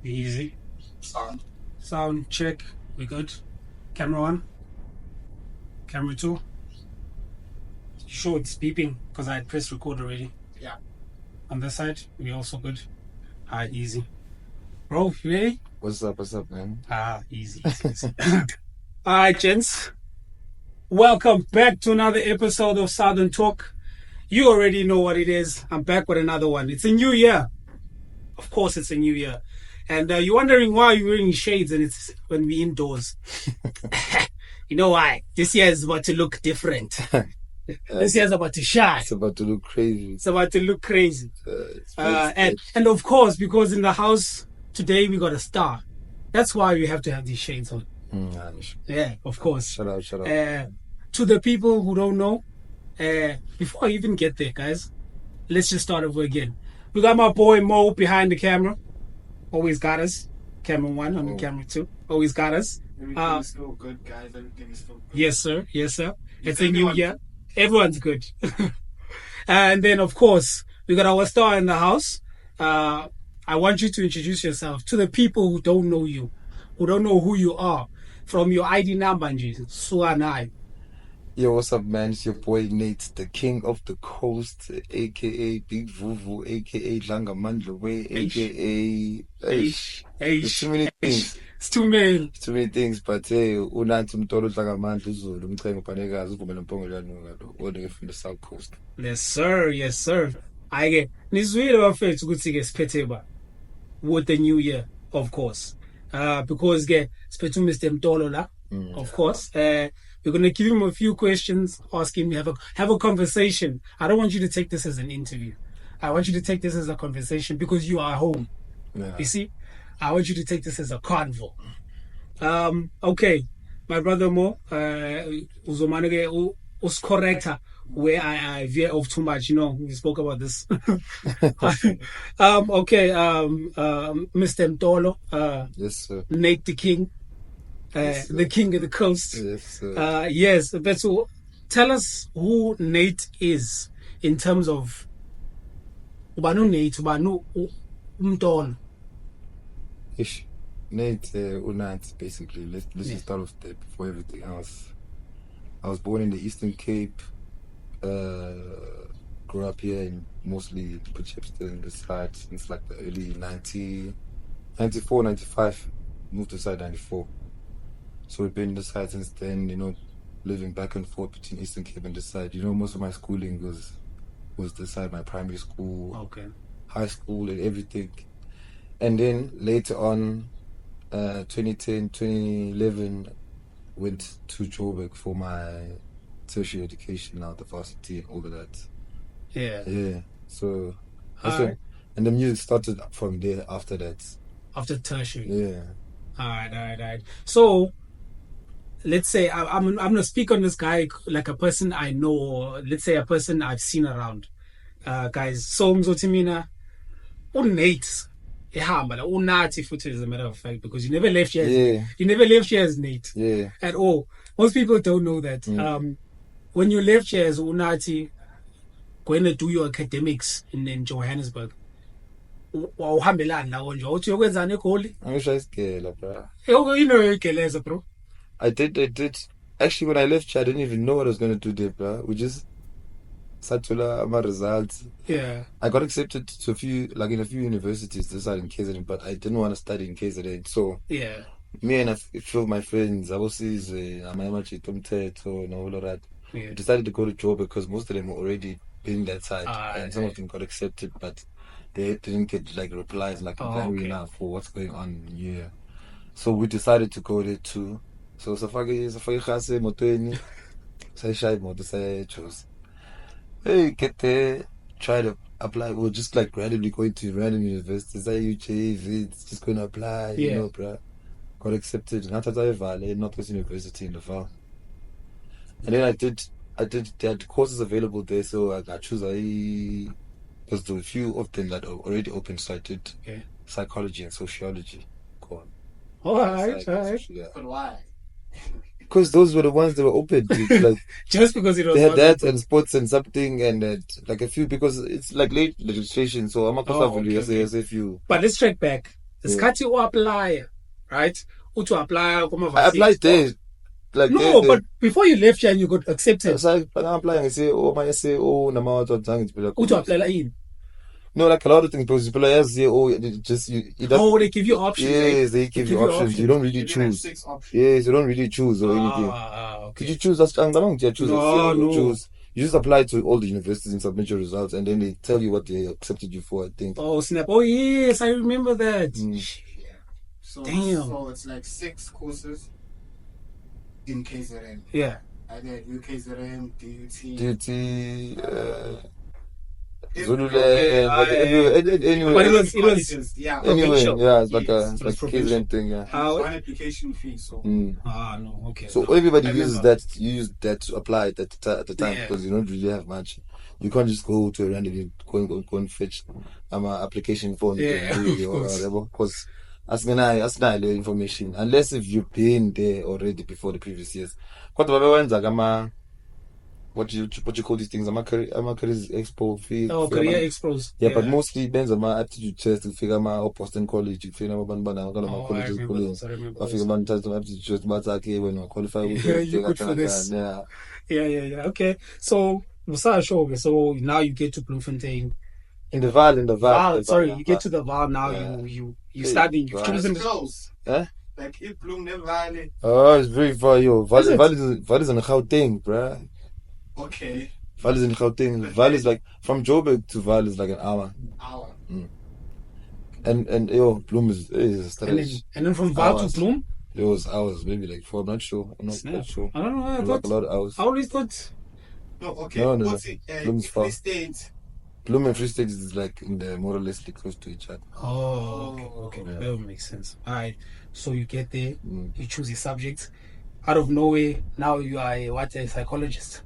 Easy. Sound check. We good. Camera 1. Camera 2. Sure, it's beeping because I had pressed record already. Yeah. On this side, we also good. Easy. Bro, you ready? What's up, man? Easy. Alright, gents. Welcome back to another episode of Southern Talk. You already know what it is. I'm back with another one. It's a new year. Of course, it's a new year. And you're wondering why you're wearing shades and it's when we're indoors. You know why? This year is about to look different. This year's about to shine. It's about to look crazy. And of course, because in the house today we got a star. That's why we have to have these shades on. Yeah, of course. Shut up. To the people who don't know, before I even get there, guys, let's just start over again. We got my boy Mo behind the camera. Always got us. Camera 1, I'm in camera 2. Always got us. Everything's still good, guys. Everything's still good. Yes, sir. It's a new year. Everyone's good. And then, of course, we got our star in the house. I want you to introduce yourself to the people who don't know you, who don't know who you are, from your ID number, Suanai. Yo, what's up, man? It's your boy Nate, the king of the coast, aka Big Vuvu, aka Langa Mandlowe, aka... There's too many things. It's too many. Too many things, but hey, Unantum Tolo Langa Mandlo Zulu, Mtrengo Panegas, Vumelo from the south coast. Yes, sir. I get Nizwira Buffet to go to get Speteba with the new year, of course. Because get Spetum Mr. Mtolola, of course. We're going to give him a few questions, ask him, have a conversation. I don't want you to take this as an interview. I want you to take this as a conversation because you are home. Yeah. You see? I want you to take this as a convo. Okay. My brother Mo, Uzomanege corrector where I veer off too much. You know, we spoke about this. Okay. Mr. Mtolo. Yes, sir. Nate the King. Yes, the king of the coast. Yes, sir. Yes, but so tell us who Nate is in terms of Ubanu Nate, Ubanu Umtolo. Nate Unat, basically. Let's just start off there before everything else. I was born in the Eastern Cape. Grew up here in mostly Potchefstroom in the side since like the early 94, 95. Moved to side 94. So we've been in the side since then, you know, living back and forth between Eastern Cape and the side. You know, most of my schooling was the side, my primary school, high school and everything. And then later on, 2010, 2011, went to Joburg for my tertiary education now, the varsity and all of that. Yeah. So, that's when, and the music started from there after that. After tertiary? Yeah. All right. So, let's say I'm going to speak on this guy like a person I know, or let's say a person I've seen around. Guys, so Mzotimina, Nate, Unati footage as a matter of fact, because you never left here. You never left here as Nate. Yeah. At all. Most people don't know that. When you left here as Unati, going to do your academics in Johannesburg, wawuhambelani la konje uthi yokwenzani eGoli? Angishayisgela, bro. You know yoyigeleza, bro. I did. Actually, when I left here, I didn't even know what I was going to do there, bro. We just satula my results. Yeah. I got accepted to in a few universities this side in KZN, but I didn't want to study in KZN. So yeah, me and a few of my friends, I was and all of that. Yeah. Decided to go to Joburg because most of them were already in that side, and some of them got accepted, but they didn't get like replies like enough for what's going on. Yeah. So we decided to go there too. So safari khase motweni sayishaya imoto sayachoose. Hey, get there, try to apply. We're just like randomly going to random universities. It's just going to apply, you know, bro. Got accepted. Nathatha Valley, Northwest University in the Val. And then I did. They had courses available there, so I chose because there were a few of them that are already open. So I did psychology and sociology. Go on. All right. But why? Because those were the ones that were open. Like, just because it was. They had that and sports and something and like a few, because it's like late registration. So I'm not a few. But let's track back. Isikhathi apply, right? To apply I applied there. Like no, but before you left here and you got accepted. So I'm applying. I say, oh, my say, oh, no matter what. To apply in. No, like a lot of things, because people say, oh, just you. They give you options. Yes, they give you options. You don't really choose. Yes, you don't really choose or anything. Okay. Could you choose? Choose. No. Choose. You just apply to all the universities and submit your results, and then they tell you what they accepted you for. I think. Oh snap! Oh yes, I remember that. Yeah. So, damn. So it's like 6 courses in KZN. Yeah. I did UKZN, DUT. Zola, Anyway, but it was yeah. Anyway, yeah, it's like yes, a KZN thing, yeah. One application fee, so. No, okay. So everybody uses that. You use that to apply at the time because you don't really have much. You can't just go to a random go and fetch application form. Because asking the information unless if you've been there already before the previous years. What you call these things? Career expo fee. Career expos. Yeah, but mostly depends on my aptitude test to figure out Boston College, to figure out I remember. I figure out the aptitude test, but okay, when I qualify with you good for this. Yeah. Okay. So now you get to Bloemfontein. In the Val. Sorry, you get to the Val now. You studying. You've chosen close. Like if Bloem never Valley. Oh, it's very far, yo. Val is in Gauteng, bruh. Okay. Val is in Gauteng. Val is like from Joburg to Val is like an hour. And yo, Bloem is a stretch. And then from Val to Bloem? It was hours, maybe like 4. I'm not sure. Quite sure. I don't know. I thought a lot of hours. I always thought. No, okay. No. What's it? Bloem's far. Free State. Bloem and Free State is like in the more or less close to each other. Okay. Yeah. That would make sense. All right. So you get there, you choose your subject. Out of nowhere, now you are a psychologist.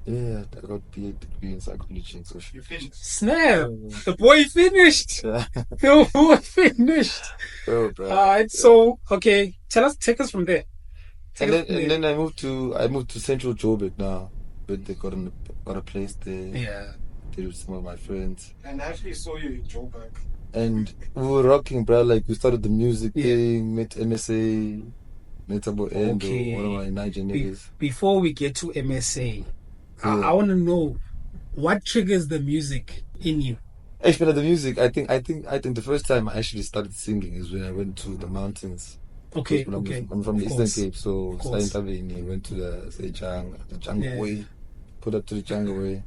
Yeah, I got PhD degree in psychology and social. You finished. Snap! The boy finished. The boy finished. Oh, bro. All right. So okay, take us from there. And then I moved to Central Joburg now, but they got a place there. Yeah. With some of my friends. And I actually saw you in Joburg. And we were rocking, bro. Like we started the music thing, met MSA, met Mlindo, one of my Nigerian niggas. Before we get to MSA, I want to know what triggers the music in you. Actually, the music. I think the first time I actually started singing is when I went to the mountains. Okay. I'm from the Eastern Cape, so I went to the jungle way, put up to the jungle way,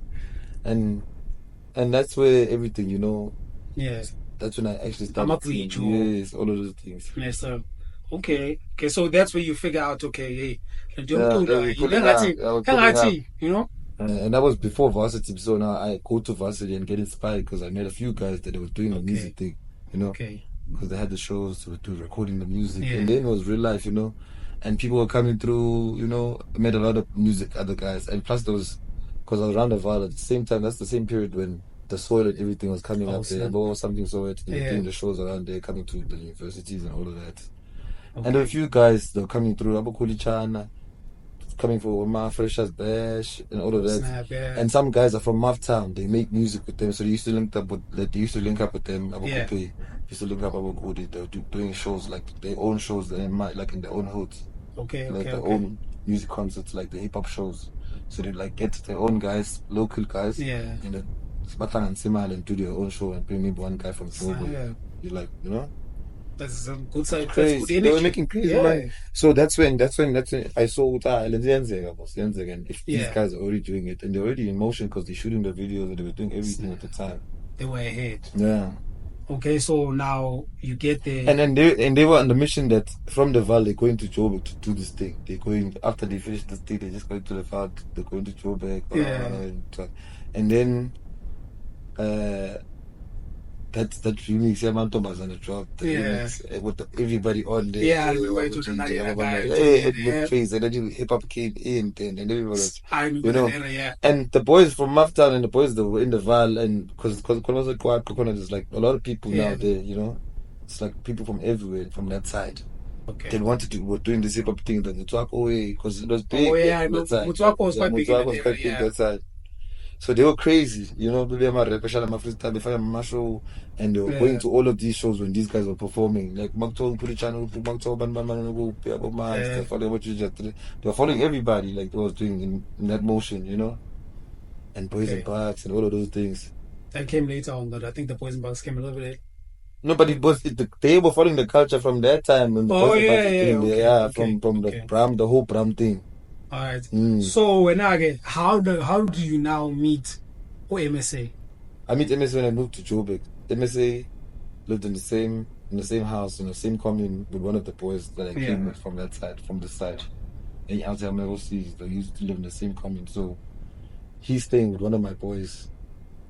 and that's where everything, you know. Yeah. That's when I actually started singing. Yes, all of those things. Yes, sir. Okay. So that's where you figure out. Okay, hey, you know. And that was before varsity. So now I go to varsity and get inspired because I met a few guys that were doing the music thing, you know. Okay. Because they had the shows to do recording the music, and then it was real life, you know. And people were coming through, you know. I met a lot of music other guys, and plus there was, because I was around the Val at the same time. That's the same period when the soil and everything was coming up there. Or something so doing the shows around there, coming to the universities and all of that. Okay. And there were a few guys that were coming through. Abukulichana, coming for my Freshers Bash and all of that. Snap, yeah. And some guys are from Maftown. They make music with them, so they used to link up with them. They used to link up Abukudi. They were doing shows, like their own shows, like in their own hoods. Their own music concerts, like the hip hop shows. So they like get their own guys, local guys. Yeah. You know, Spartan and Simal, and do their own show and bring maybe one guy from Zola. Yeah. You like, you know. That's some good side. Crazy. They were making crazy money. So that's when I saw and if these guys are already doing it and they're already in motion because they're shooting the videos and they were doing everything at the time. They were ahead. Yeah. Okay, so now you get there. And then they were on the mission that from the Val they're going to Joburg to do this thing. They're going after they finish this thing, they're just going to the Val, they're going to Joburg. And then that remix, Mantombazana dropped. Remix, with everybody on there. Yeah, we went to the and then hip hop came in, and everybody was, you know. And the boys from Maftown and the boys that were in the Val, and because Coconut is like a lot of people now there, you know. It's like people from everywhere from that side. Okay. They were doing this hip hop thing that the Twak away because it was big. Mutwako was quite big. That side. So they were crazy, you know. They were special my freestyle, they find my show, and they were going to all of these shows when these guys were performing. Like Magto, put channel, Magto, they were following everybody, like they was doing in that motion, you know. And Boys and Bucks and all of those things. That came later on, though. I think the Boys and Bucks came a little bit later. No, but they were following the culture from that time. And from the whole Bram thing. All right. So how do you now meet MSA? I meet MSA when I moved to Joburg. MSA lived in the same house, in the same commune with one of the boys that I came with from that side, from the side. And I used to live in the same commune. So he's staying with one of my boys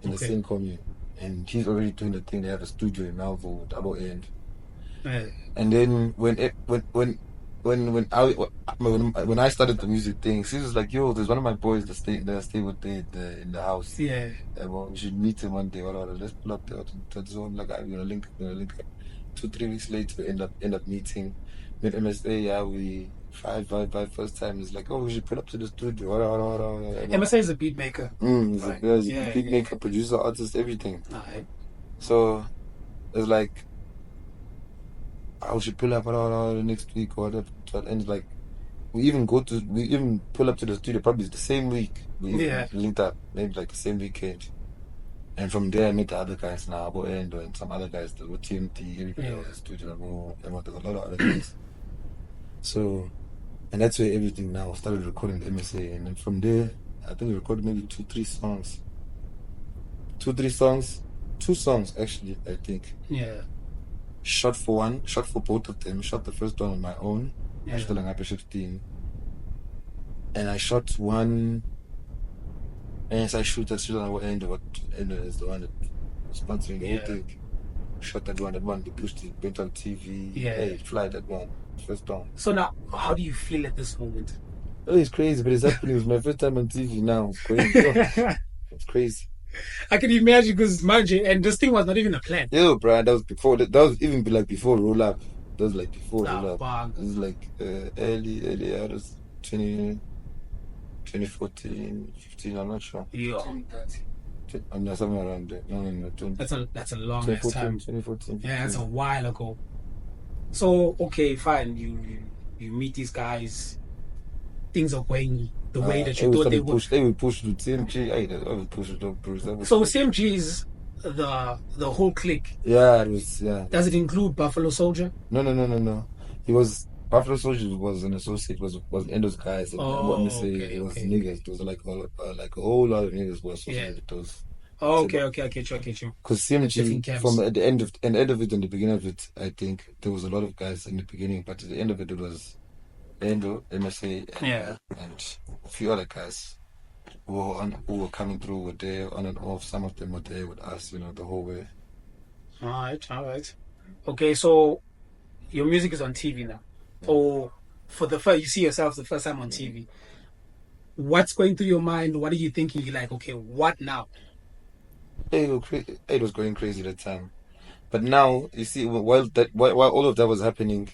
in the same commune. And he's already doing the thing. They have a studio in Malvo, double end. And then when I started the music thing, she was like, "Yo, there's one of my boys that stay with in the house. Yeah, well, we should meet him one day. Let's pull up there to Zola. Like I'm gonna link. 2-3 weeks later, we end up meeting. Met MSA. Yeah, we five first time. It's like, oh, we should pull up to the studio. MSA is a beat maker. He's a beat maker, producer, artist, everything. Right. So it's like, I should pull up the next week or whatever. And it's like, we even pull up to the studio probably the same week. We linked up, maybe like the same weekend. And from there I met the other guys now, Mlindo and some other guys that were TMT, everybody else in the studio, and there's a lot of other guys. So, and that's where everything now started recording the MSA. And then from there, I think we recorded maybe 2-3 songs. 2 songs actually, I think. Yeah. Shot for both of them. Shot the first one on my own. I shot like 15. And I shot one. And as I shoot on our end, is the one that was sponsoring the whole thing. Shot that one, they pushed it, went on TV. Yeah. Hey, fly that one. First one. So now, how do you feel at this moment? Oh, it's crazy, but it's happening. It's my first time on TV now. It's crazy. It's crazy. I can imagine, because and this thing was not even a plan. Yo, bro, that was before. That was even like before roll up. That was like before roll up. It was like early. It was 2014, 15. I'm not sure. Yeah. I'm not somewhere around there. No. That's a long ass time. 2014. Yeah, that's a while ago. So okay, fine. You meet these guys. Things are going the way that you thought they would. They will push to CMG. I will push it up, Bruce. So CMG is the whole clique. Yeah, it was. Yeah. Does it include Buffalo Soldier? No. He was Buffalo Soldier was an associate. Was Endo's guys. It was niggas. It was like a whole lot of niggas were associated with those. Oh, okay, I get you. Because CMG, from at the end of it and the beginning of it, I think there was a lot of guys in the beginning, but at the end of it was Endo, MSA, and a few other guys who were coming through, were there on and off. Some of them were there with us, the whole way. All right. Okay, so your music is on TV now. Or for the first, you see yourself the first time on TV. What's going through your mind? What are you thinking? You're like, okay, what now? It was going crazy at the time. But now, you see, while all of that was happening,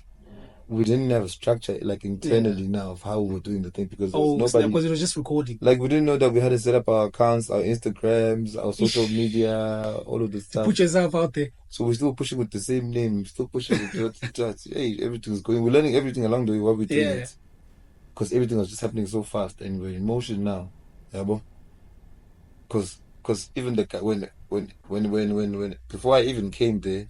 we didn't have a structure like internally now of how we were doing the thing, because nobody, because it was just recording. Like, we didn't know that we had to set up our accounts, our Instagrams, our social media, all of this stuff. Put yourself out there. So we're still pushing with the same name, still pushing with hey, everything's going. We're learning everything along the way while we're doing it, because everything was just happening so fast, and we're in motion now. Yeah, bro. Because even the guy when before I even came there.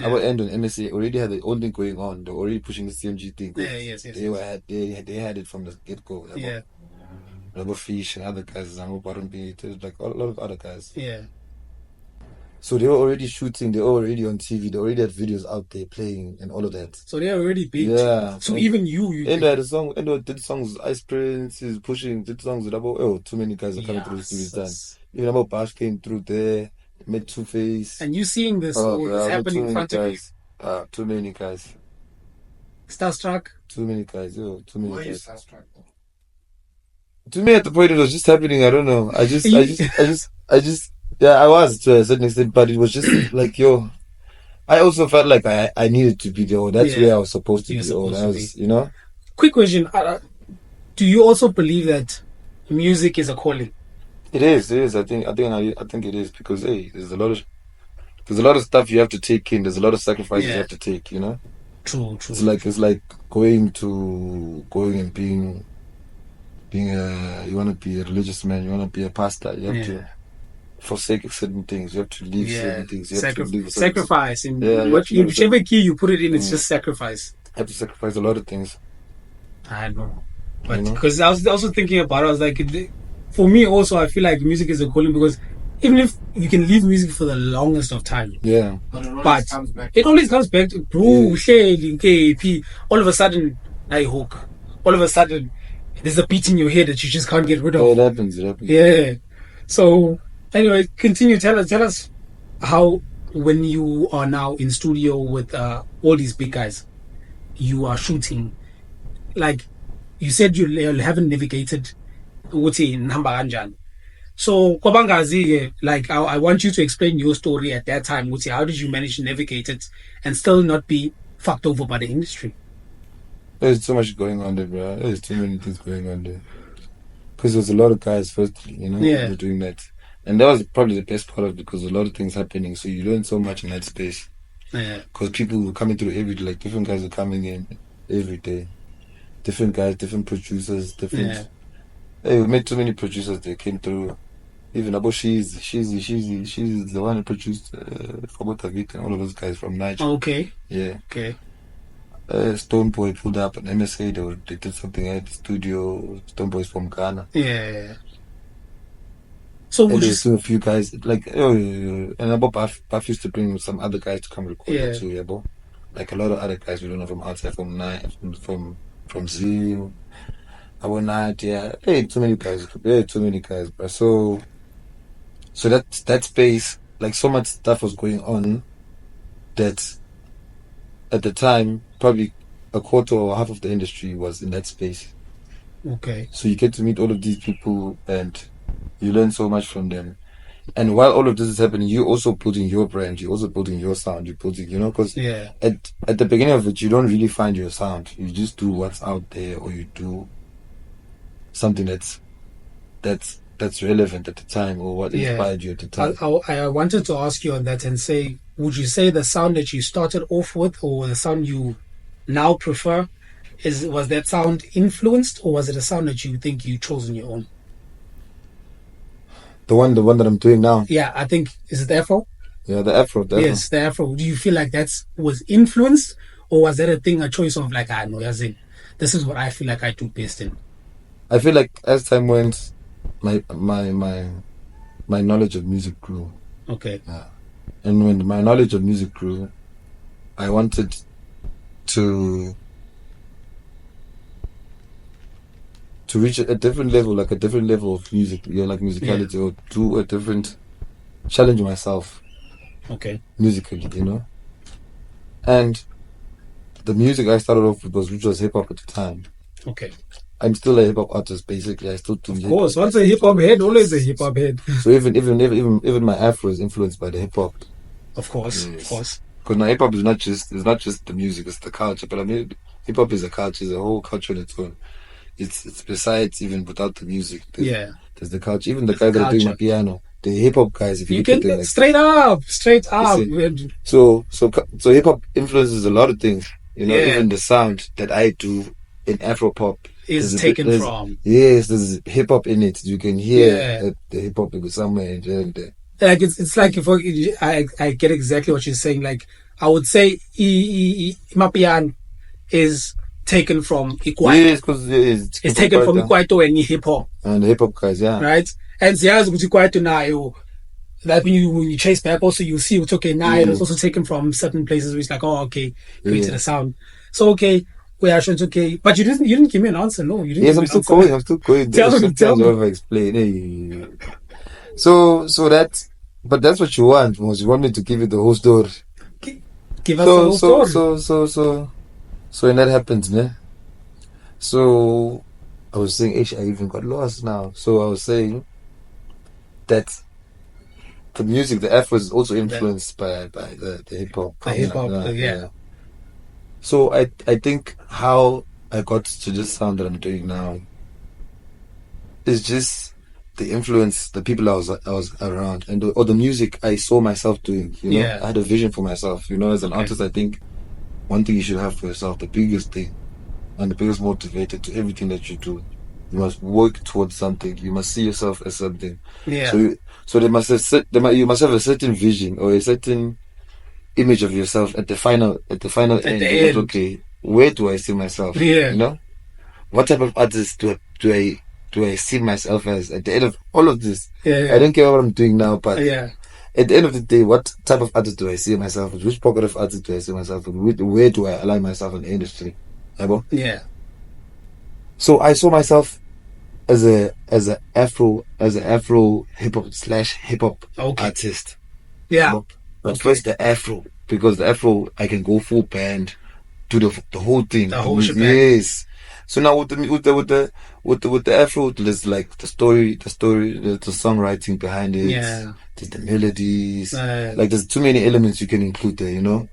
Our end on MSA already had their own thing going on. They were already pushing the CMG thing. Yes. They had it from the get go. Yeah. Rubber Fish and other guys, Zango Barumbi, like a lot of other guys. Yeah. So they were already shooting. They were already on TV. They already had videos out there playing and all of that. So they are already big. Yeah. So even you Endo had a song. Endo did songs with Ice Prince. He's pushing. Did songs with too many guys are coming through the studio. Even about Bash came through there. Met Two-Face. And you seeing this happening in front of you? Too many guys. Starstruck? Too many guys. Too many Why guys. Why are you starstruck? To me, at the point it was just happening. I don't know. I was to a certain extent, but it was just like, I also felt like I needed to be there. That's where I was supposed to be. Quick question. Do you also believe that music is a calling? It is. I think it is because hey, there's a lot of stuff you have to take in. There's a lot of sacrifices you have to take. You know. True. It's like going and being you want to be a religious man. You want to be a pastor. You have to forsake certain things. You have to leave certain things. You have to leave sacrifice. Whichever key you put it in, it's just sacrifice. You have to sacrifice a lot of things. I know. But because I was also thinking about it, I was like, for me also, I feel like music is a calling because even if you can leave music for the longest of time, but it always comes back to bro, KP. All of a sudden, I hook. All of a sudden, there's a beat in your head that you just can't get rid of. Oh, it happens. Yeah. So anyway, continue. Tell us how when you are now in studio with all these big guys, you are shooting. Like you said, you haven't navigated Uti Namba Anjan. So Kwabangazi, like I want you to explain your story at that time. Uti, how did you manage to navigate it and still not be fucked over by the industry? There's so much going on there, bro. There's too many things going on there. Because there's a lot of guys, firstly, were doing that. And that was probably the best part of it because a lot of things happening. So you learn so much in that space. Yeah. Because people were coming through every day, like different guys are coming in every day. Different guys, different producers, different. Yeah. Hey, we met too many producers that came through. Even about she's the one who produced Fabotavit and all of those guys from Niger. Okay. Yeah. Okay. Stone Boy pulled up an MSA. They did something at the studio. Stone Boy's from Ghana. Yeah. So there's a few guys like and about Buff used to bring some other guys to come record too. Yeah, bro. Like a lot of other guys we don't know from outside, from Z. Our night, hey, too many guys, bro. So that space, like so much stuff was going on that at the time probably a quarter or half of the industry was in that space. Okay. So you get to meet all of these people and you learn so much from them. And while all of this is happening, you're also building your brand, you're also building your sound, you're building, because at the beginning of it, you don't really find your sound. You just do what's out there, or you do something that's relevant at the time, or what inspired you at the time. I wanted to ask you on that and say, would you say the sound that you started off with, or the sound you now prefer, was that sound influenced, or was it a sound that you think you chose on your own? The one that I'm doing now. Yeah, I think, is it the Afro? Yeah, the Afro. Yes, the Afro. Do you feel like that was influenced, or was that a choice of like, I know, as in, this is what I feel like I do best in? I feel like as time went, my knowledge of music grew. Okay. Yeah. And when my knowledge of music grew, I wanted to reach a different level, like a different level of music, like musicality, or do a different, challenge myself. Okay. Musically, And the music I started off with which was hip hop at the time. Okay. I'm still a hip hop artist, basically. I still do. Of course, once a hip hop head, always a hip hop head. So even my Afro is influenced by the hip hop. Of course, yes. Of course. Because now hip hop is not just the music, it's the culture. But I mean, hip hop is a culture, it's a whole culture on its own. It's besides even without the music. There's the culture. Even the guys that are doing my piano, the hip hop guys. If you can like, straight up. So hip hop influences a lot of things. Even the sound that I do in Afro pop is taken from. Yes, there's hip hop in it. You can hear the hip hop somewhere in there. Like it's like if I get exactly what you're saying. Like I would say, Mapian is taken from Ikwaito. Yes, because it's taken from Ikwaito and hip hop. And the hip hop guys, right. And Ziya's Ikwaito now. That when you trace back, also you see it's okay now. It's also taken from certain places where it's like, oh, okay, created a sound. So okay. It's okay, but you didn't give me an answer. No, you didn't. Yes, I'm still going. Tell me. Explain. Hey. So that's what you want. You want me to give you the whole story. Give us the whole story. So when that happens, ne? So I was saying, I even got lost now. So I was saying that the music, the Afro is also influenced by the hip hop. The hip hop, yeah. So I think how I got to this sound that I'm doing now is just the influence, the people I was around, and or the music I saw myself doing. You know, I had a vision for myself. You know, as an artist, I think one thing you should have for yourself, the biggest thing and the biggest motivator to everything that you do, you must work towards something. You must see yourself as something. Yeah. So you must have a certain vision or a certain image of yourself at the final end. Okay, where do I see myself? Yeah. You know, what type of artist do I see myself as at the end of all of this? I don't care what I'm doing now, but at the end of the day, what type of artist do I see myself as? Which pocket of artist do I see myself in? Where do I align myself in the industry? Yeah. So I saw myself as a Afro hip hop / hip hop artist. Yeah. But first the Afro, because the Afro I can go full band, do the whole thing. The whole shebang. Yes. So now with the Afro, there's like the story, the songwriting behind it. Yeah. There's the melodies. Like there's too many elements you can include there, you know.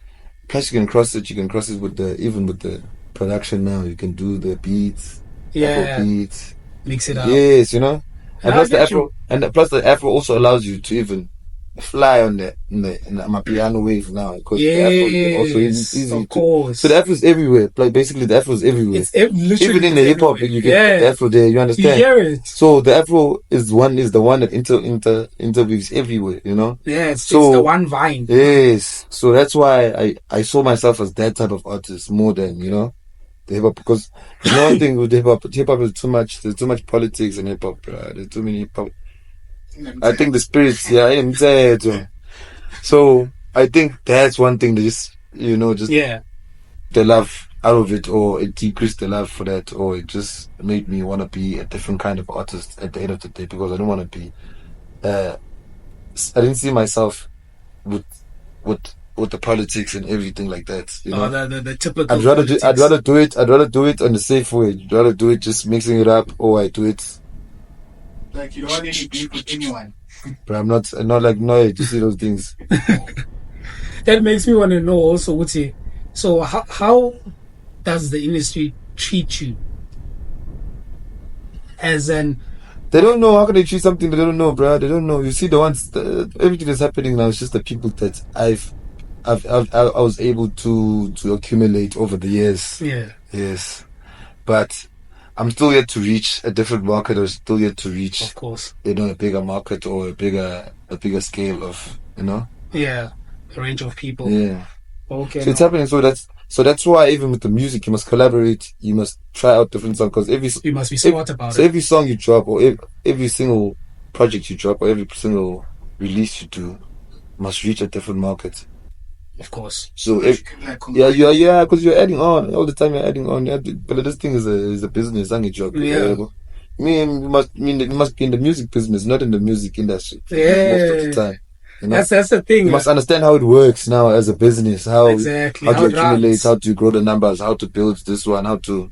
Plus you can cross it with the production now. You can do the beats. Afro beats. Mix it up. Yes, you know. And plus the Afro also allows you to even fly on the piano wave now, because the Afro is also easy of course. So the Afro is everywhere. Like basically the Afro is everywhere. It's literally even in the hip hop you get the Afro there. You understand? You hear it. So the Afro is the one that interweaves everywhere. You know. Yeah, it's the one vine. Yes. So that's why I saw myself as that type of artist more than, you know, the hip hop, because you know one thing with hip hop is too much. There's too much politics in hip hop. There's too many hip hop. I think the spirits, so I think that's one thing that just the love out of it, or it decreased the love for that, or it just made me want to be a different kind of artist at the end of the day, because I don't want to be. I didn't see myself with the politics and everything like that. You know, the typical. I'd rather do it on the safe way. I'd rather do it just mixing it up, or I do it. Like you don't want any beef with anyone. But I'm not like annoyed to see those things. That makes me want to know also, Uti. So how does the industry treat you? As an they don't know. How can they treat something they don't know, bro? They don't know. You see, everything that's happening now is just the people that I was able to accumulate over the years. Yeah. Yes, but I'm still yet to reach a different market, or still yet to reach, of course, you know, a bigger market or a bigger scale of, you know. Yeah, a range of people. Yeah. Okay. So it's happening. So that's why even with the music, you must collaborate. You must try out different songs, because you must be smart about it. So every song you drop, or every single project you drop, or every single release you do, must reach a different market. Of course. So because you're adding on all the time. You're adding on. But this thing is a business, and a job. Yeah. You must be in the music business, not in the music industry. Yeah. Most of the time. You know? That's the thing. You must understand how it works now as a business. How to accumulate, how to grow the numbers, how to build this one, how to.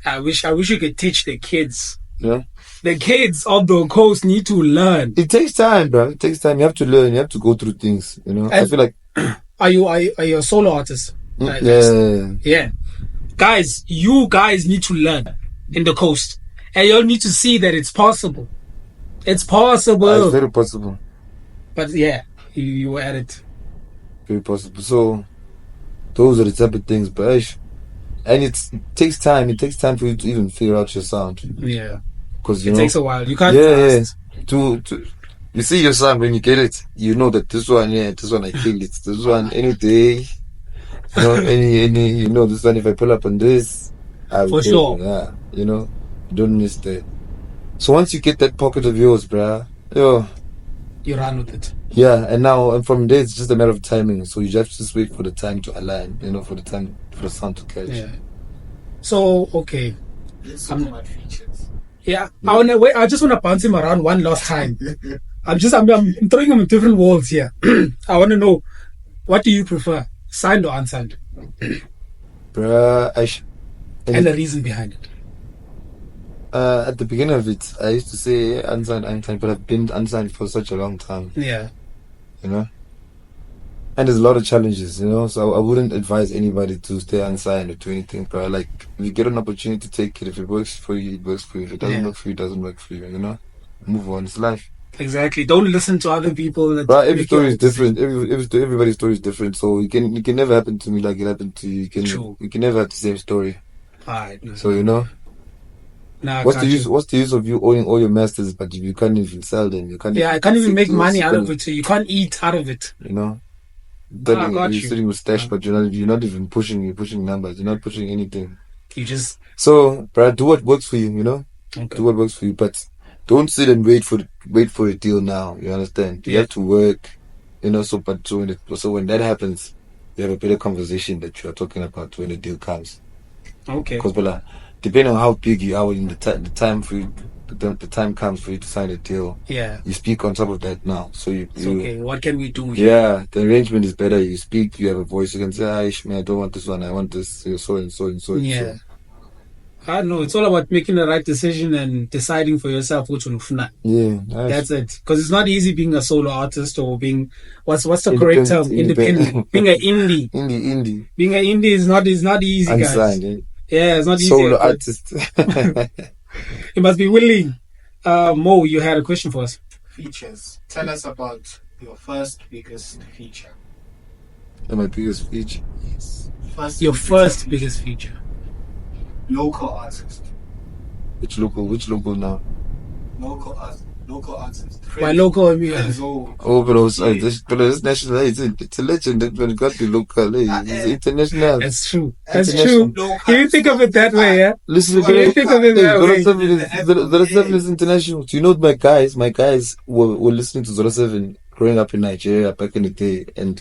I wish you could teach the kids. Yeah. The kids of the coast need to learn. It takes time, bro. It takes time. You have to learn. You have to go through things. You know. And I feel like. Are you a solo artist? Yeah. Guys, you guys need to learn in the coast, and you all need to see that it's possible. It's possible. It's very possible. But yeah, you were at it. Very possible. So those are the type of things, but and it takes time. It takes time for you to even figure out your sound. Yeah, because it takes a while. You can't. To you see your sound when you get it. You know that this one I killed it. This one any day. You know, you know, this one if I pull up on this, for sure. Yeah, you know, don't miss that. So once you get that pocket of yours, bruh, you run with it. Yeah, and from there it's just a matter of timing. So you just have to wait for the time to align, you know, for the sound to catch. Yeah. So okay. Features. Yeah. I just wanna bounce him around one last time. I'm throwing him in different walls here. I wanna know, what do you prefer? Signed or unsigned? Bruh, and the reason behind it. At the beginning of it, I used to say unsigned, but I've been unsigned for such a long time. Yeah. You know? And there's a lot of challenges, you know? So I wouldn't advise anybody to stay unsigned or do anything, bro. Like, if you get an opportunity, take it. If it works for you, it works for you. If it doesn't work for you, it doesn't work for you, you know? move on. It's life. Exactly. Don't listen to other people. That Right, every story is different. Everybody's story is different. So it can never happen to me like it happened to you. You can never have the same story. Alright. So you know. What's the use of you owning all your masters, but you can't even sell them? You can't. Yeah, I can't even make money out of it. So you can't eat out of it. You know. You're sitting with stash, but you're not even pushing. You're pushing numbers. You're not pushing anything. You just Brad, do what works for you. You know. Okay. Do what works for you, but don't sit and wait for a deal now. You understand? You have to work. You know. So when that happens, you have a better conversation that you are talking about when the deal comes. Okay. Because depending on how big you are in the time for you, the time comes for you to sign a deal. Yeah. You speak on top of that now. So okay. What can we do here? Yeah, the arrangement is better. You speak. You have a voice. You can say, I don't want this one. I want this. So and so and so. Yeah. I don't know. It's all about making the right decision and deciding for yourself which one. Yeah, that's it. Because it's not easy being a solo artist or being what's the correct term? Independent. Being an indie. Indie. Being an indie is not easy, Unsigned, guys. Yeah, it's not easy. Solo artist. You must be willing. Mo, you had a question for us. Features. Tell us about your first biggest feature. My biggest feature. Yes. Your first biggest feature. Local artist. Which local now? Local artist. By local, I mean. Oh, but it's national. It's a legend that when it got to local, it's international. That's true. That's true. Can you think of it that way, yeah? Listen, can you think of it that way? Zola 7 is international. Do you know my guys were listening to Zola 7 growing up in Nigeria back in the day, and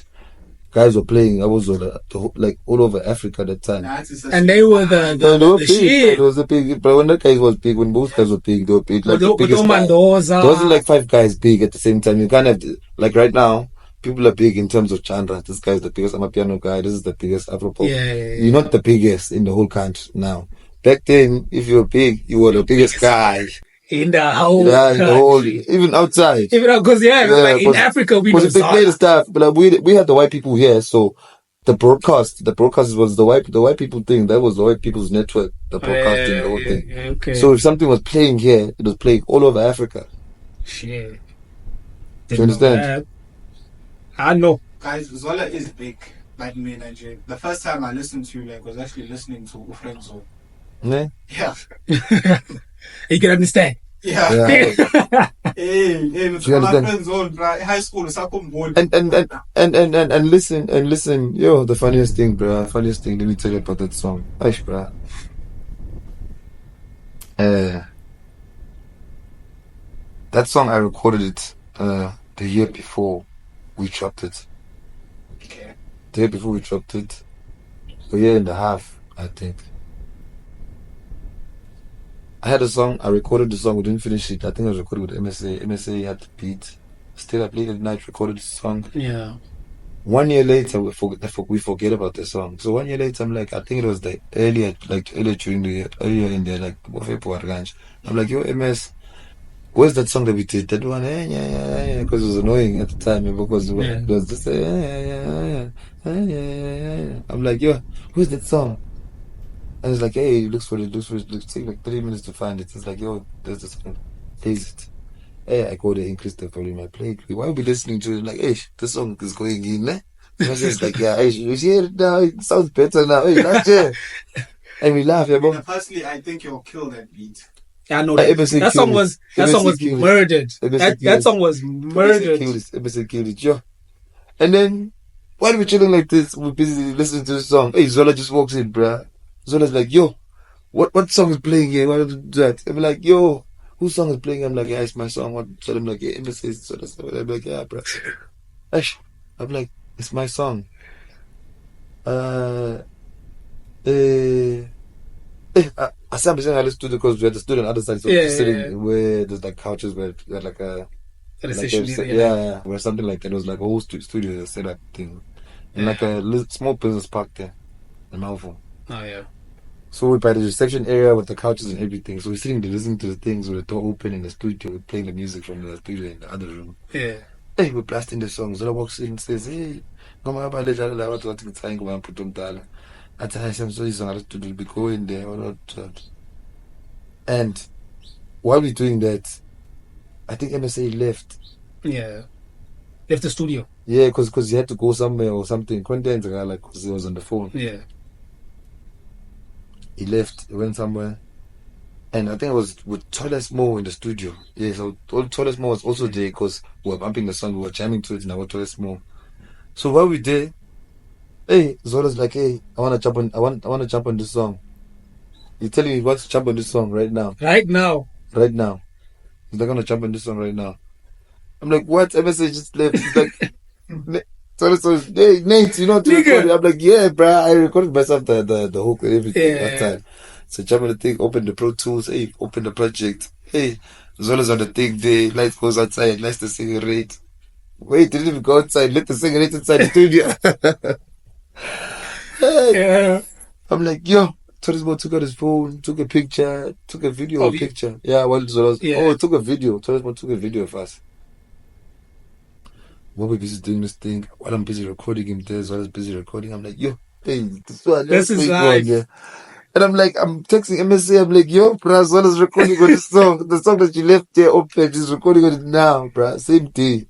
guys were playing Zola like all over Africa at that time. And they were the shit. It was a big, but when that guy was big, when both guys were big, they were big. Like the biggest guy. There wasn't like 5 guys big at the same time. You can't have, like right now, people are big in terms of genre. This guy's the biggest. I'm a piano guy. This is the biggest Afro-pop. Yeah. You're not the biggest in the whole country now. Back then, if you were big, you were the biggest guy. In the whole country. Even outside. Because like in Africa we know they play the stuff, but like, we had the white people here, so the broadcast was the white people thing. That was the white people's network, the broadcasting, the whole thing. Okay. So if something was playing here, it was playing all over Africa. Shit. Do you understand? I know. Guys, Zola is big, like me in Nigeria. The first time I listened to you, was actually listening to Ufrenzo. Yeah. You can understand. Yeah. Hey, with my friends on high school, and listen, yo, the funniest thing, let me tell you about that song. Aish, bro. That song I recorded it the year before we dropped it. Okay. The year before we dropped it, a year and a half, I think. I had a song, I recorded the song, we didn't finish it. I think I was recording with MSA. MSA had the beat. Still, I played at night, recorded the song. Yeah. 1 year later, we forget about the song. So 1 year later, I'm like, I think it was the earlier during the year, earlier in there, like, I'm like, yo, MS, where's that song that we did? That one, yeah, because it was annoying at the time, because it was just, yeah. I'm like, yo, where's that song? And it's like, hey, looks for it. Take like 3 minutes to find it. It's like, yo, there's the song. Plays it. Hey, I go there, increase the volume. I play it. Why are we listening to it? Like, hey, the song is going in, eh? And it's like, yeah, hey, you hear it now? It sounds better now. Hey, that's it. And we laugh, yeah, bro. Personally, I think you'll kill that beat. Yeah, I know that song was murdered. That song was murdered. MSA killed it, yo. And then, while we're chilling like this, we're busy listening to the song. Hey, Zola just walks in, bruh. Zola's like, yo, what song is playing here? Why don't you do that? I'm like, yo, whose song is playing? I'm like, yeah, it's my song. So I'm like, yeah, MSA. I'm like, yeah, bro. I'm like, it's my song. I started saying I listened to it because we had the studio on the other side, so sitting where there's like couches where we had like a reception area. Where something like that. It was like a whole studio set up thing. And like a small business park there in Malvo. Oh yeah. So we're by the reception area with the couches and everything. So we're sitting there listening to the things with the door open in the studio. We're playing the music from the studio in the other room. Yeah. Hey, we're blasting the songs. Zola walks in and says, hey, come on, I said, so this song to be going there or not. And while we're doing that, I think MSA left. Yeah. Left the studio. Yeah, because he had to go somewhere or something. Content guy, like, because he was on the phone. Yeah. He left. He went somewhere. And I think it was with Toilet Mo in the studio. Yeah, so Toilet Mo was also there because we were bumping the song, we were jamming to it in our Toilet Mo. So while we there, hey, Zola's like, hey, I wanna jump on jump on this song. He's telling me he wants to jump on this song right now. Right now. Right now. He's not gonna jump on this song right now. I'm like, what? MSA just left. He's like so hey Nate, you know to record it? I'm like, yeah, bruh, I recorded myself the hook and everything that time. So jump on the thing, open the Pro Tools, hey, open the project. Hey, Zola's on the thing there, light goes outside, lights the cigarette. Wait, didn't even go outside, let the cigarette inside the studio. Hey. Yeah. I'm like, yo, Tourismo took out his phone, took a picture, took a video picture. Yeah, while Zola's took a video. Tourismo took a video of us. While we're busy doing this thing, while I'm busy recording him there, Zola's busy recording. I'm like, yo, hey, this is live. Yeah. And I'm like, I'm texting MSA, I'm like, yo, bruh, Zola's recording on this song. The song that you left there open, she's recording on it now, bruh. Same day.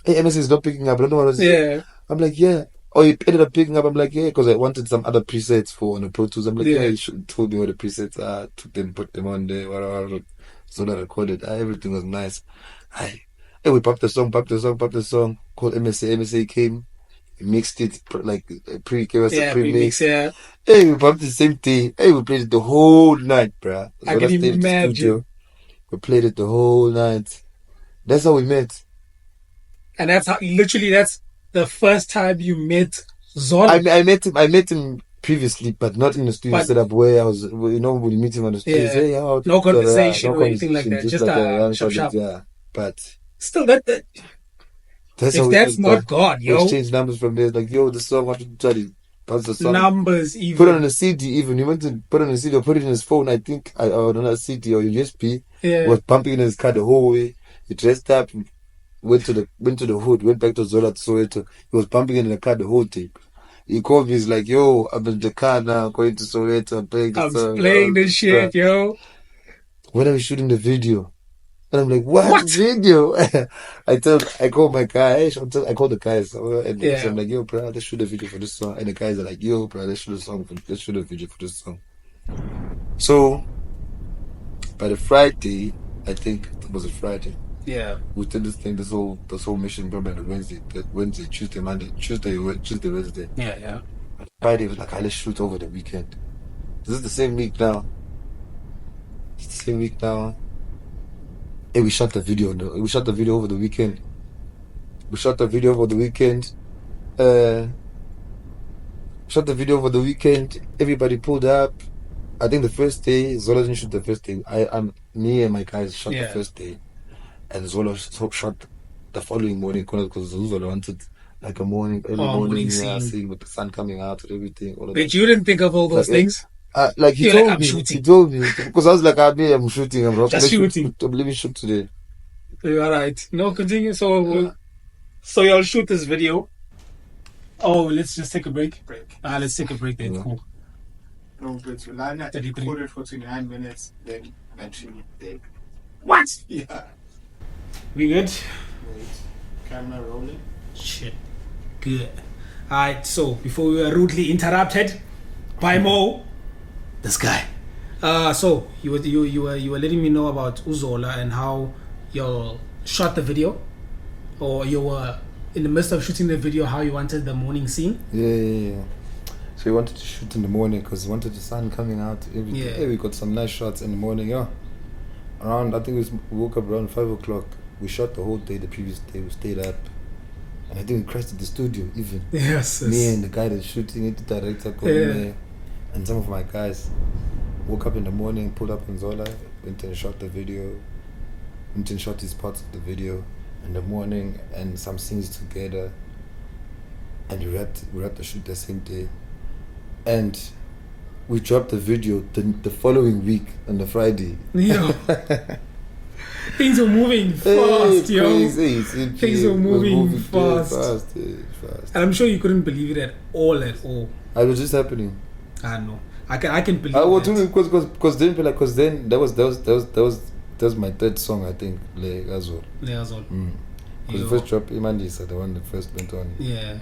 Hey, MSA is not picking up. I don't know what I was saying. I'm like, yeah. Oh, he ended up picking up. I'm like, yeah, because I wanted some other presets for on the Pro Tools. I'm like, yeah, you should have told me what the presets are. Took them, put them on there. Whatever. Zola recorded. Everything was nice. Hey, we popped the song. Called MSA. MSA came. He mixed it, like, gave us a pre-mix. Yeah. Hey, we popped the same day. Hey, we played it the whole night, bruh. I can imagine. We played it the whole night. That's how we met. And that's the first time you met Zola. I met him previously, but not in the studio setup where I was, we meet him on the studio. Yeah. Say, no conversation or anything like that. Just like sharp. Yeah. But still, that's not God, yo. Exchange numbers from there. Like, yo, the song, what did you pass the song? Numbers, even. Put it on a CD, even. He went to put it on a CD or put it in his phone, I think, or on a CD or USB. Yeah. Was pumping in his car the whole way. He dressed up, went to the hood, went back to Zola to Soweto. He was pumping in the car the whole tape. He called me, he's like, yo, I'm in the car now, going to Soweto, I'm playing the song. I'm playing the shit, yo. When are we shooting the video? And I'm like, what? Video? I called my guy, I called the guys, and so I'm like, yo, bro, let's shoot a video for this song. And the guys are like, yo, bro, let's shoot a video for this song. So, by the Friday, I think it was a Friday. Yeah. We did this thing, this whole mission probably on Wednesday, Tuesday, Wednesday. Yeah. Friday was like, let's shoot over the weekend. This is the same week now. Hey, we shot the video over the weekend. Everybody pulled up. I think the first day, Zola didn't shoot the first day. Me and my guys shot the first day. And Zola shot the following morning because Zola wanted like a early morning scene with the sun coming out and everything. But you didn't think of all those things? Like he told me because I was like, I'm shooting. I'm just shooting. Let me shoot today. All right. No, continue. So y'all shoot this video. Oh, let's just take a break. Let's take a break then. Cool. No, but Lana recorded for 29 minutes, then eventually dead. What? Yeah. We good? Wait. Camera rolling. Shit. Good. Alright, so before we were rudely interrupted by Mo, this guy. So you were letting me know about Zola and how you shot the video, or you were in the midst of shooting the video, how you wanted the morning scene. Yeah. So we wanted to shoot in the morning because we wanted the sun coming out. Everything. Yeah. Hey, we got some nice shots in the morning. Yeah. I think we woke up around 5 o'clock. We shot the whole day. The previous day we stayed up, and I think we crashed at the studio even. Yes. Me and the guy that's shooting it, the director called me, and some of my guys woke up in the morning, pulled up in Zola, went and shot the video, went and shot these parts of the video in the morning and some scenes together, and we wrapped the shoot the same day, and we dropped the video the following week on the Friday. Yeah. Things are moving fast, yo. Crazy. Things are moving fast. Fast. And I'm sure you couldn't believe it at all. It was just happening. I know. I can believe it. Because then that was that's my third song, I think. Le Zola. Zola. Because the first drop, Imandisa, the one that first went on. Yeah.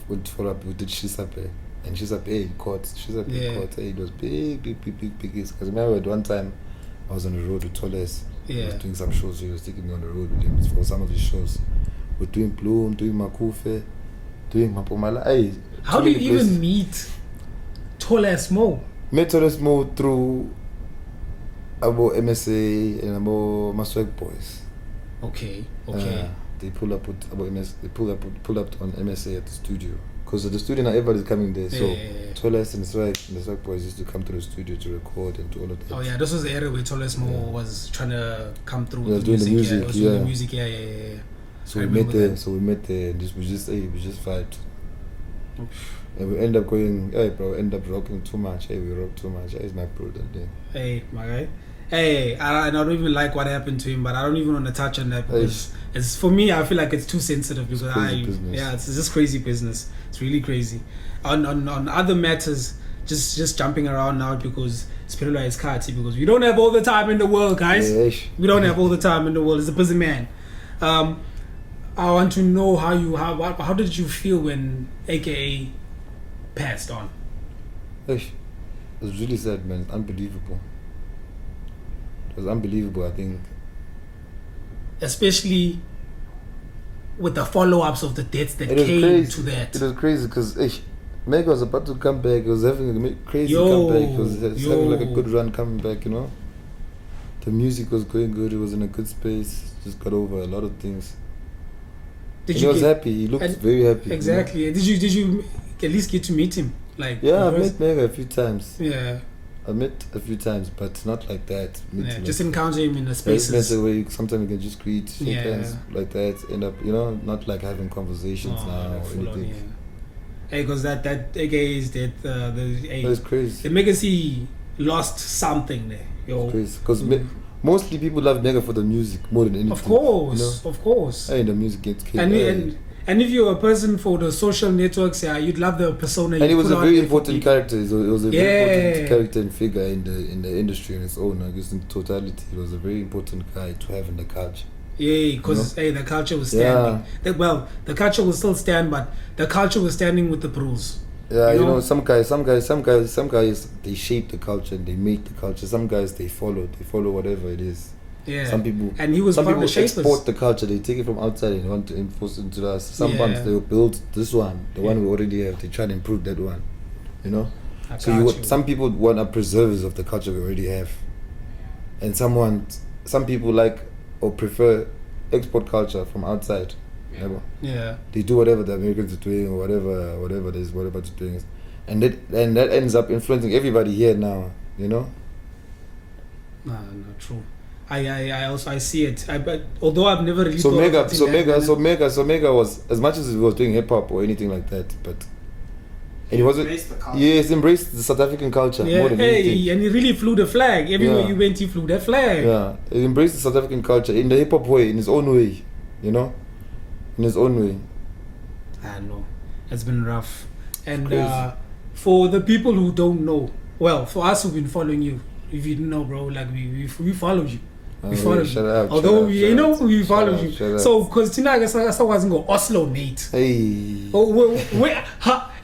We did Shisape. And Shisape caught. Hey, it was big. Because I remember at one time, I was on the road with Toles. Yeah. I was doing some shows. He was taking me on the road with him for some of his shows. We're doing Bloom, doing Makufe, doing Mapomala. Hey, how do you even meet Toles Mo? Met Toles Mo through about MSA and about my Swag Boys. Okay. They pull up on MSA at the studio. Because at the studio now everybody's coming there. So Toles and the Swag Boys used to come to the studio to record and do all of that. Oh yeah, this was the area where Toles Mo was trying to come through with doing the music. He was doing the music, yeah. So we met there. And we just vibed. And we end up going, hey bro, end up rocking too much. Hey, we rock too much. Hey, it's my brother there. Hey, my guy. Hey, I don't even like what happened to him, but I don't even want to touch on that because it's for me. I feel like it's too sensitive because it's just crazy business. It's really crazy. On other matters, just jumping around now because Spiritual is Kati because we don't have all the time in the world, guys. We don't have all the time in the world. It's a busy man. I want to know how did you feel when AKA passed on? It was really sad, man. Unbelievable. It was unbelievable, I think. Especially with the follow-ups of the deaths that came to that. It was crazy because Meg was about to come back. He was having a crazy comeback. He was having like a good run coming back, you know. The music was going good. He was in a good space. Just got over a lot of things. He was happy. He looked very happy. Exactly. You know? Did you at least get to meet him? Like I met Meg a few times. Yeah. I met a few times, but not like that. Just encounter him in the spaces. Sometimes you can just greet, shake hands like that. End up, not like having conversations now or anything. Hey, because that AKA's death, that's crazy. The Legacy lost something there. It's crazy because mostly people love Nega for the music more than anything. Of course. Hey, the music gets killed. And if you're a person for the social networks, you'd love the persona. And he was a very important character. He was a very important character and figure in the industry in its own. I guess in totality, he was a very important guy to have in the culture. Yeah, because the culture was standing. The culture will still stand, but the culture was standing with the pros. Yeah, some guys, they shape the culture and they make the culture. Some guys they follow whatever it is. Yeah. Some people export the culture. They take it from outside and want to enforce it into us. Some bands they will build this one, the one we already have. They try to improve that one. Some people want are preservers of the culture we already have, and some people like or prefer export culture from outside. Yeah. They do whatever the Americans are doing or whatever it is, whatever they're doing, and that ends up influencing everybody here now. No, true. I see it. But although I've never really Mega was, as much as he was doing hip hop or anything like that, but and he wasn't. Yes, embraced the South African culture more than anything. And he really flew the flag everywhere you went. He flew that flag. Yeah, he embraced the South African culture in the hip hop way, in his own way. In his own way. I know it's been rough, and for the people who don't know, well, for us who've been following you, if you didn't know, bro, like we followed you. We followed you. Although we followed you. So, because Tina, I wasn't go Oslo, Nate. Hey.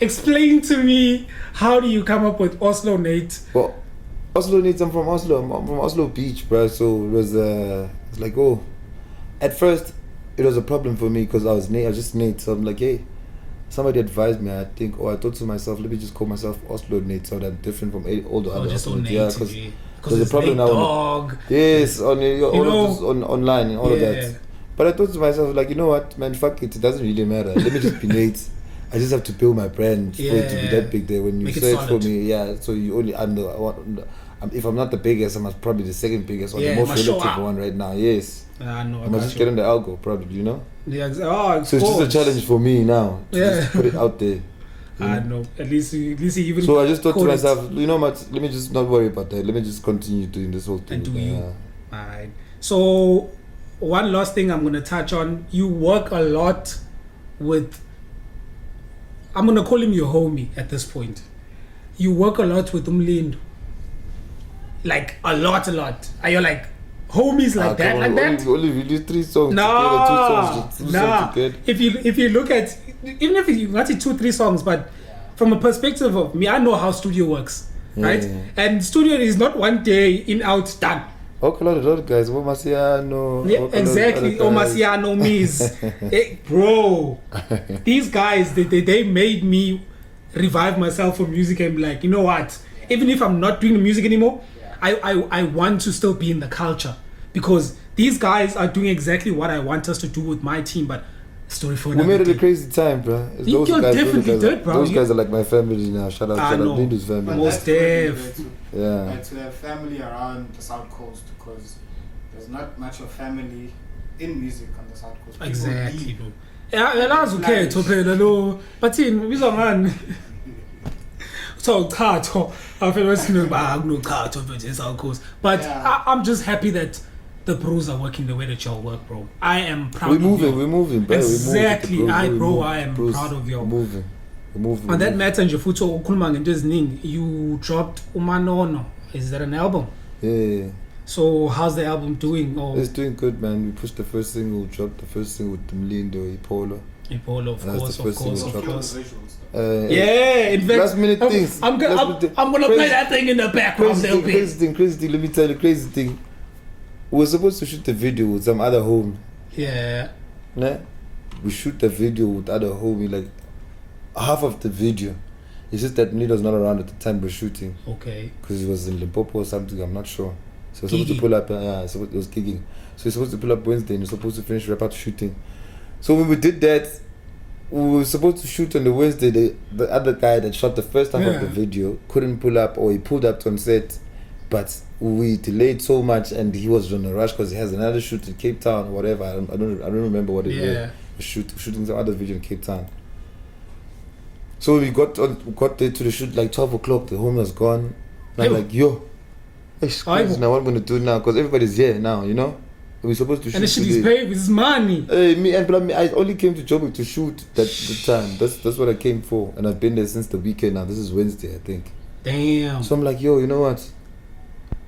Explain to me, how do you come up with Oslo, Nate? Well, Oslo, Nate. I'm from Oslo. I'm from Oslo Beach, bro. So it was like, at first it was a problem for me because I was just Nate. So I'm like, hey, somebody advised me. I thought to myself, let me just call myself Oslo Nate, so that I'm different from all the other Oslo Nates. Yeah, because there's a problem now. Dog. Yes, on all of this online and all of that. But I thought to myself, like, you know what, man, fuck it. It doesn't really matter. Let me just be Nate. I just have to build my brand for it to be that big there. When you search for me, so you only if I'm not the biggest, I'm probably the second biggest or the most relative one right now. Yes. I know. I must just get on the algo, probably, Yeah. So it's just a challenge for me now to just put it out there. I know. At least even. So I just thought to myself, let me just not worry about that. Let me just continue doing this whole thing. And do you? Alright. So one last thing I'm gonna touch on. You work a lot with. I'm gonna call him your homie at this point. You work a lot with Mlindo. like a lot? Are you like homies like that? Like that? Only we do 3 songs together, 2 songs together. If you look at, even if you got it 2-3 songs, but from a perspective of me, I know how studio works, right? And studio is not one day in, out, done. Okay, a lot of guys. Omasiano. Yeah, exactly. Omasiano means, hey, bro. These guys, they made me revive myself for music and be like, you know what? Even if I'm not doing the music anymore, I want to still be in the culture, because these guys are doing exactly what I want us to do with my team. But story for another day. We made it a crazy time, bro. You definitely did, bro. Those guys are like my family now. Shout out Mlindo's family. Most def. Yeah. Like to have family around the South Coast, because there's not much of family in music on the South Coast. Exactly, bro. Yeah, okay to play the low, but in we man. So car I feel no car to South Coast. But I'm just happy that the bros are working the way that y'all work, bro. I am proud we're of you. We're moving, bro. Exactly. I am bros, proud of you. We're moving. On that matter, you dropped Umanono. Is that an album? Yeah. So how's the album doing? It's doing good, man. We pushed the first single, dropped the first single with Mlindo, iPolo. iPolo, of course. In fact, last minute things. I'm gonna play that thing in the background. Crazy thing. Let me tell you, crazy thing. We were supposed to shoot the video with some other homie. Yeah. Nah? We shoot the video with other homie, like half of the video. It's just that Mlindo was not around at the time we're shooting. Okay. Because he was in Limpopo or something, I'm not sure. So he was supposed to pull up, it was gigging. So he was supposed to pull up Wednesday and he was supposed to finish wrap up shooting. So when we did that, we were supposed to shoot on the Wednesday. The other guy that shot the first half of the video couldn't pull up, or he pulled up on set, but we delayed so much and he was on a rush because he has another shoot in Cape Town or whatever. I don't remember what it was. Shooting some other video in Cape Town. So we got there to the shoot like 12 o'clock. The homie was gone. And I'm like, yo, it's crazy now. What I'm gonna do now? Because everybody's here now, you know. We're supposed to shoot. And the shit is paid with his money. I only came to Joburg to shoot the time. That's what I came for, and I've been there since the weekend now. This is Wednesday, I think. Damn. So I'm like, yo, you know what?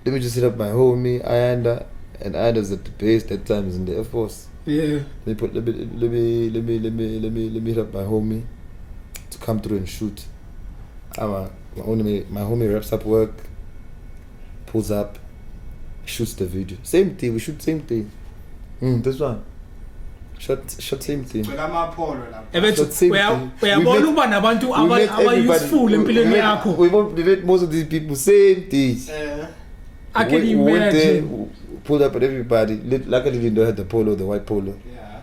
Let me just hit up my homie Ayanda, and Ayanda's at the base that time. Is in the Air Force. Yeah. Let me hit up my homie to come through and shoot. My homie wraps up work, pulls up, shoots the video. Same thing, we shoot same thing. This one. Shot same thing. But I'm iPolo now. We met most of these people, same things. I can imagine. Went there, pulled up at everybody. Luckily, Mlindo had the polo, the white polo. Yeah.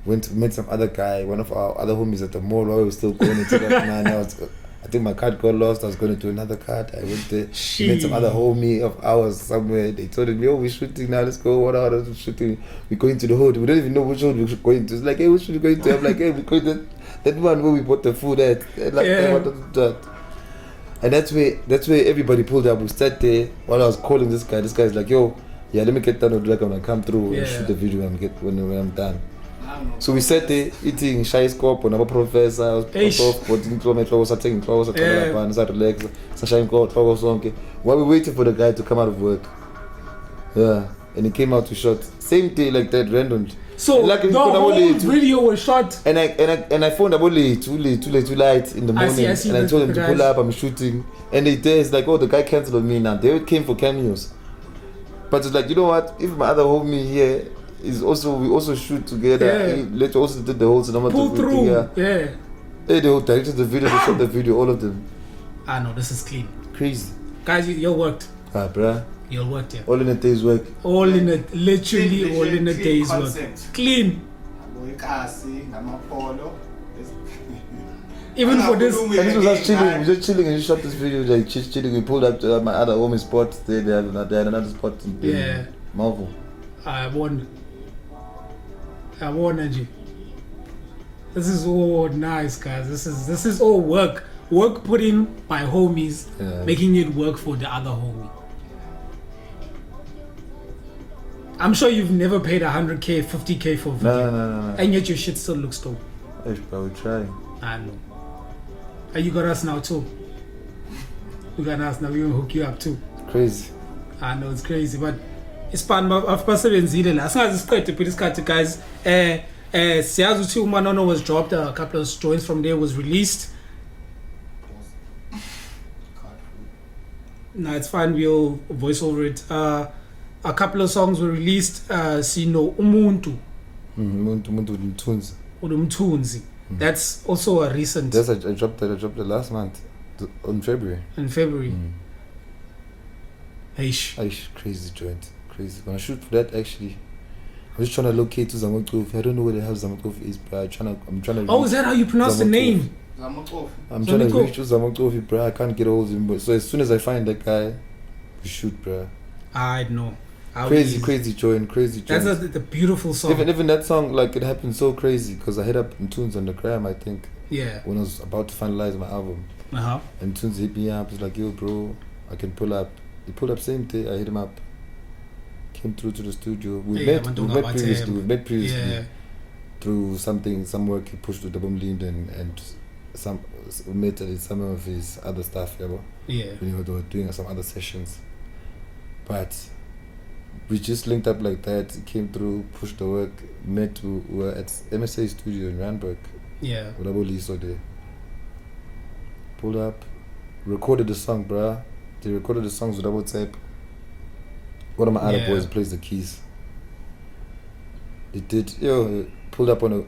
Met some other guy, one of our other homies at the mall. I was still going into that. I think my card got lost. I was going to do another card. I went there. Met some other homie of ours somewhere. They told me, "Yo, we're shooting now. Let's go. What are we shooting? We're going to the hood. We don't even know which hood we're going to." It's like, "Hey, which hood we going to?" I'm like, "Hey, we're going to that one where we bought the food at." And that's where everybody pulled up. We sat there while I was calling this guy. This guy's like, "Yo, yeah, let me get done with like I'm gonna come through and shoot the video when I'm done." So we sat there eating shy scope on our professor. I was off, putting clothes, taking clothes, relax, while we waiting for the guy to come out of work. Yeah, and he came out to shot. Same day like that, randomly. So the whole video was shot. And I phoned about too light in the morning. I see, and I told him to pull up. I'm shooting, and it's like, oh, the guy cancelled on me now. They came for cameos, but it's like, you know what? If my other homie here. We also shoot together. Later also did the whole cinema. Pull through. Hey, they directed the video, they shot the video, all of them. I know, this is clean. Crazy. Guys, you worked. Bruh. You worked, yeah. All in a day's work. Literally all in a day's work. Clean. Even for this. And this was us chilling. We just chilling and shot this video. Like chilling. We pulled up to my other homie spot. They had another spot in Marvel. I won, G. This is all nice, guys. This is all work. Work put in by homies, making it work for the other homie. I'm sure you've never paid 100k, 50k for a video. No. And yet your shit still looks dope. Hey, bro, we're trying. I know. And you got us now too. You got us now. We're gonna hook you up too. Crazy. I know it's crazy, but ispan abasebenzile la singazi siqede phela isikhathi guys. Siyazi ukuthi uManono was dropped, a couple of joints from there was released. No, it's fine, we'll voice over it. A couple of songs were released. Sino Umuntu. Udumthunzi. That's also a recent. Yes, I dropped it last month, on February. In February. Aish, crazy joint, crazy. When I shoot for that, actually, I'm just trying to locate to Zamotof. I don't know where the hell Zamotof is, bro. I'm trying to. Oh, is that how you pronounce the name? Zamotof. I'm trying to reach to Zamotof, bro. I can't get hold of him, but so as soon as I find that guy, we shoot, bro. I know. Crazy joint. That's a beautiful song. Even that song, like, it happened so crazy because I hit up in Tunes on the gram, I think. Yeah. When I was about to finalize my album. And Tunes hit me up. He's like, yo, bro, I can pull up. He pulled up same day. I hit him up. Came through to the studio. We've met previously yeah. Through some work he pushed with the Mlindo and some met some of his other stuff. Yeah. When they were doing some other sessions, but we just linked up like that. He came through, pushed the work. We were at MSA studio in Randburg. Yeah. So there. Pulled up, recorded the song, bruh. They recorded the songs with double tape. One of my other boys plays the keys. They did, pulled up on the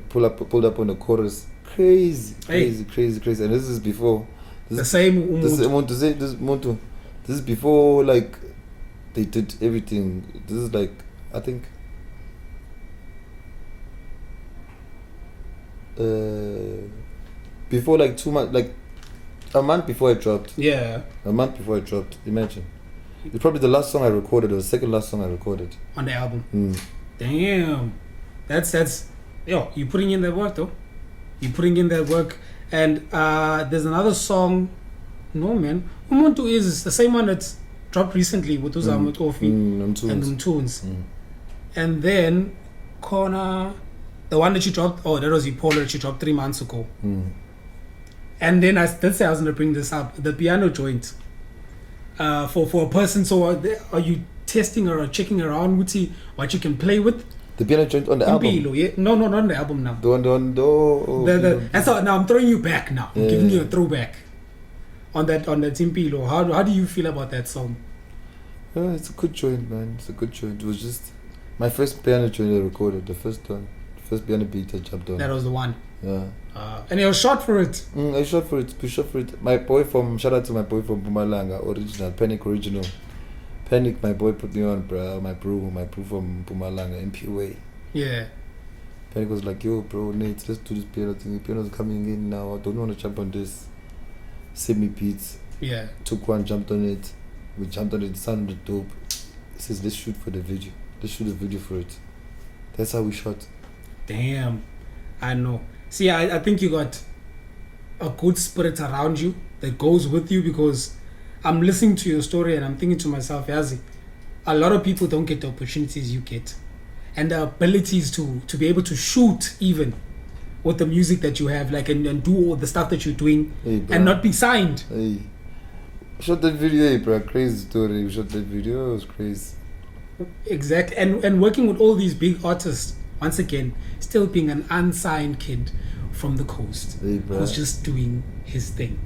chorus. Crazy. And this is before. This is before, like, they did everything. This is like, I think, before like 2 months, like a month before I dropped. Yeah. A month before I dropped. Imagine. It's probably the last song I recorded, or the second last song I recorded on the album. Damn, that's you're putting in that work though. You're putting in that work, and there's another song. No man, Umuntu is the same one that's dropped recently with Uzama Kofi and Umtunes. And then Kona, the one that you dropped. Oh, that was iPolo that you dropped 3 months ago. And then that's why I was gonna bring this up. The piano joint. For a person, so are you testing or checking around with what you can play with? The piano joint on the album? Yeah? No, not on the album now. And so now I'm throwing you back now. I'm giving you a throwback on that Impilo. How do you feel about that song? It's a good joint, man. It's a good joint. It was just my first piano joint I recorded, the first one. The first piano beat I jumped on. That was the one. Yeah. And you shot for it. I shot for it. We shot for it. Shout out to my boy from Mpumalanga, original Panic original. Panic, my boy put me on, bro. My bro from Mpumalanga, MPUA. Yeah. Panic was like, yo, bro, Nate, let's do this piano thing. The piano's coming in now. I don't want to jump on this. Semi-beats. Yeah. Took one, jumped on it. We jumped on it. It sounded dope. He says, let's shoot for the video. Let's shoot a video for it. That's how we shot. Damn. I know. See, I think you got a good spirit around you that goes with you, because I'm listening to your story and I'm thinking to myself, Yazi, a lot of people don't get the opportunities you get, and the abilities to be able to shoot even with the music that you have, like, and do all the stuff that you're doing, and not be signed. Hey, shot that video, bro. Crazy story. We shot that video. It was crazy. Exactly. And working with all these big artists, once again, still being an unsigned kid from the coast, who's just doing his thing.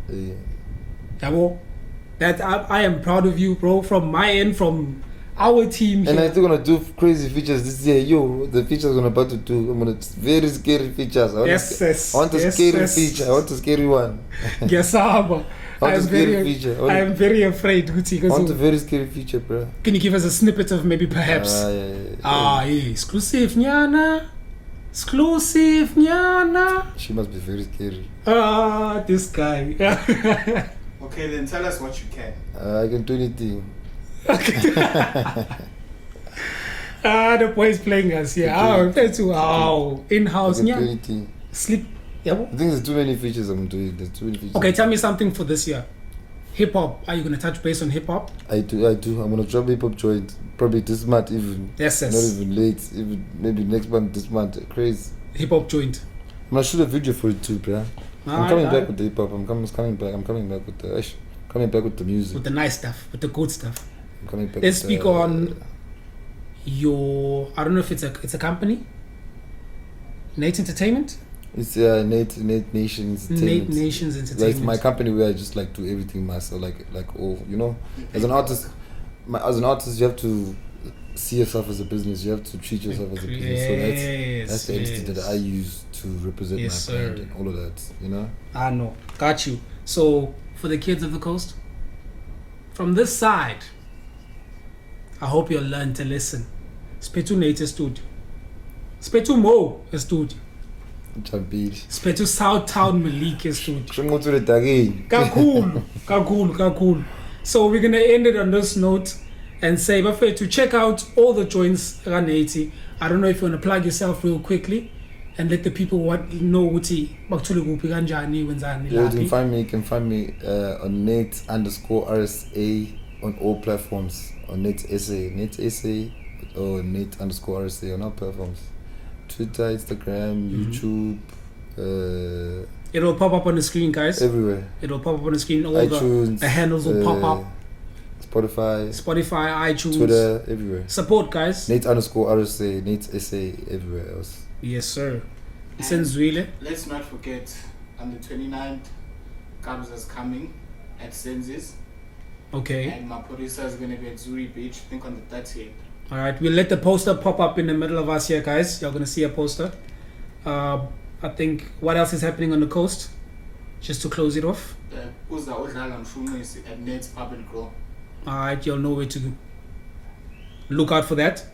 That I am proud of you, bro. From my end, from our team here. And I'm still gonna do crazy features this year. The features I'm about to do, I'm gonna very scary features. I want a scary feature. I want a scary one. Yes, I am very afraid. I want a very scary feature, bro. Can you give us a snippet of maybe perhaps? Exclusive, Nyana. She must be very scary. This guy. Okay, then tell us what you can. I can do anything. The boy's playing us here. In-house. Sleep. Yeah. I think there's too many features I'm doing. Okay, tell me something for this year. Hip hop. Are you gonna touch base on hip hop? I do. I'm gonna drop hip hop joint probably this month even. Yes. Not even late. Even maybe next month. This month. Crazy. Hip hop joint. I'm gonna shoot a video for it too, bro. I'm coming back with the hip hop. I'm coming back with the music. With the nice stuff. With the good stuff. I'm coming back. Let's speak on your. I don't know if it's a company. Nate Entertainment. It's Nate Nations Entertainment. Nate Nations Entertainment. Like my company where I just like do everything myself, like all, you know. As an artist, you have to see yourself as a business. You have to treat yourself as a business. So that's the entity that I use to represent my brand and all of that, you know. I know, got you. So for the kids of the coast, from this side, I hope you'll learn to listen. Spetu Nate studio. Spetu Mo studio. Spetu South Town Malik studio. Kakul. So we're gonna end it on this note and say, Buffet, to check out all the joints Ranati. I don't know if you want to plug yourself real quickly and let the people know what you can find me on Nate_RSA on all platforms. On Nate SA or Nate_RSA on all platforms. Twitter, Instagram, YouTube. It'll pop up on the screen, guys. Everywhere. It'll pop up on the screen. All iTunes, the handles will pop up. Spotify, iTunes, Twitter, everywhere. Support, guys. Nate_RSA, Nate SA, everywhere else. Yes, sir. Zola. Let's not forget, on the 29th, Cubs is coming at Senses. Okay. And my producer is going to be at Zuri Beach, I think on the 30th. Alright, we'll let the poster pop up in the middle of us here, guys. You're going to see a poster. I think, what else is happening on the coast? Just to close it off. Uza Odlala Mfumo is at Nate's Pub and Grow. Alright, you'll know where to go. Look out for that.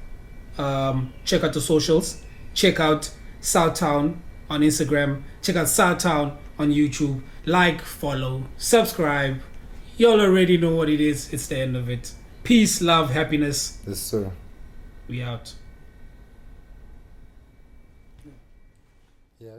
Check out the socials. Check out Southtown on Instagram. Check out Southtown on YouTube. Like, follow, subscribe. Y'all already know what it is. It's the end of it. Peace, love, happiness. Yes, sir. We out. Yeah.